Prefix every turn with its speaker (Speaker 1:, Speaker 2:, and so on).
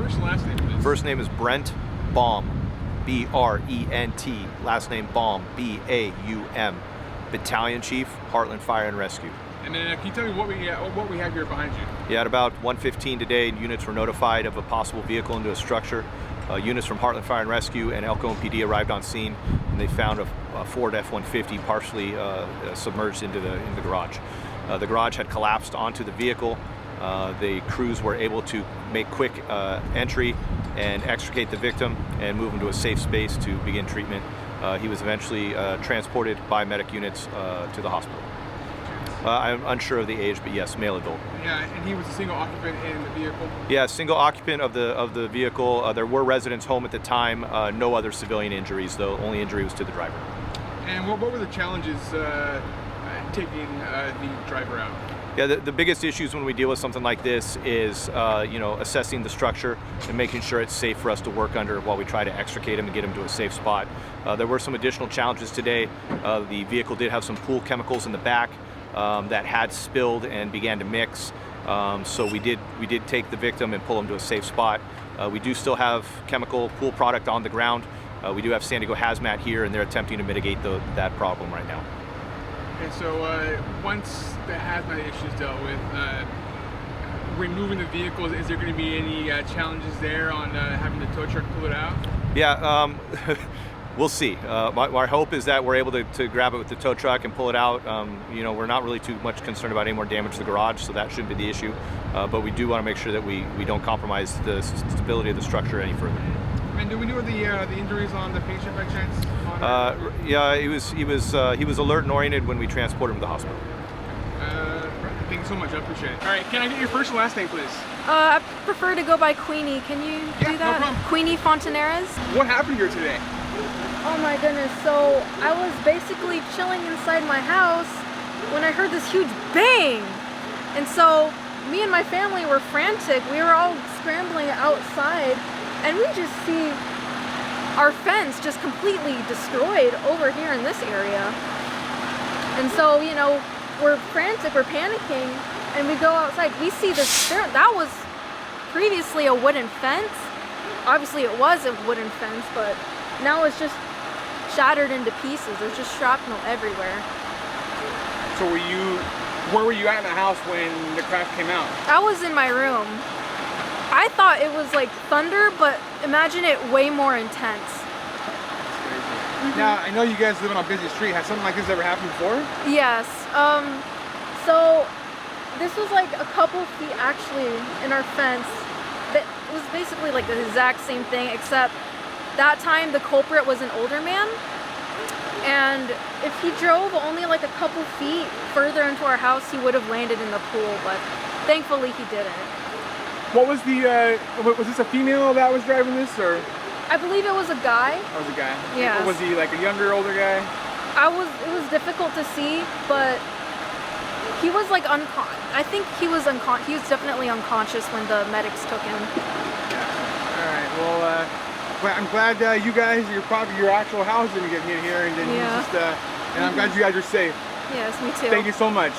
Speaker 1: first and last name, please?
Speaker 2: First name is Brent Baum, B-R-E-N-T. Last name Baum, B-A-U-M. Battalion Chief, Heartland Fire and Rescue.
Speaker 1: And then can you tell me what we have here behind you?
Speaker 2: Yeah, at about 1:15 today, units were notified of a possible vehicle into a structure. Units from Heartland Fire and Rescue and Elko PD arrived on scene, and they found a Ford F-150 partially submerged into the garage. The garage had collapsed onto the vehicle. The crews were able to make quick entry and extricate the victim and move him to a safe space to begin treatment. He was eventually transported by medic units to the hospital. I'm unsure of the age, but yes, male adult.
Speaker 1: Yeah, and he was a single occupant in the vehicle?
Speaker 2: Yeah, single occupant of the vehicle. There were residents home at the time. No other civilian injuries, though. Only injury was to the driver.
Speaker 1: And what were the challenges taking the driver out?
Speaker 2: Yeah, the biggest issues when we deal with something like this is, assessing the structure and making sure it's safe for us to work under while we try to extricate him and get him to a safe spot. There were some additional challenges today. The vehicle did have some pool chemicals in the back that had spilled and began to mix. So we did take the victim and pull him to a safe spot. We do still have chemical pool product on the ground. We do have San Diego HAZMAT here, and they're attempting to mitigate that problem right now.
Speaker 1: And so once the HAZMAT issue is dealt with, removing the vehicles, is there going to be any challenges there on having the tow truck pull it out?
Speaker 2: Yeah, we'll see. My hope is that we're able to grab it with the tow truck and pull it out. We're not really too much concerned about any more damage to the garage, so that shouldn't be the issue. But we do want to make sure that we don't compromise the stability of the structure any further.
Speaker 1: And do we know the injuries on the patient by chance?
Speaker 2: Yeah, he was alert and oriented when we transported him to the hospital.
Speaker 1: Thank you so much, I appreciate it. All right, can I get your first and last name, please?
Speaker 3: I prefer to go by Queenie. Can you do that?
Speaker 1: No problem.
Speaker 3: Queenie Fontaneras.
Speaker 1: What happened here today?
Speaker 3: Oh my goodness, so I was basically chilling inside my house when I heard this huge bang. And so me and my family were frantic. We were all scrambling outside, and we just see our fence just completely destroyed over here in this area. And so, we're frantic, we're panicking, and we go outside. We see this, that was previously a wooden fence. Obviously it was a wooden fence, but now it's just shattered into pieces. There's just shrapnel everywhere.
Speaker 1: So where were you at in the house when the crash came out?
Speaker 3: I was in my room. I thought it was like thunder, but imagine it way more intense.
Speaker 1: Now, I know you guys live on a busy street. Has something like this ever happened before?
Speaker 3: Yes. So this was like a couple feet actually in our fence. That was basically like the exact same thing, except that time the culprit was an older man. And if he drove only like a couple feet further into our house, he would have landed in the pool, but thankfully he didn't.
Speaker 1: What was was this a female that was driving this, or?
Speaker 3: I believe it was a guy.
Speaker 1: Oh, it was a guy?
Speaker 3: Yeah.
Speaker 1: Was he like a younger, older guy?
Speaker 3: It was difficult to see, but he was like I think he was definitely unconscious when the medics took him.
Speaker 1: Yeah. All right, well, I'm glad you guys, your actual house didn't get hit here, and then and I'm glad you guys are safe.
Speaker 3: Yes, me too.
Speaker 1: Thank you so much.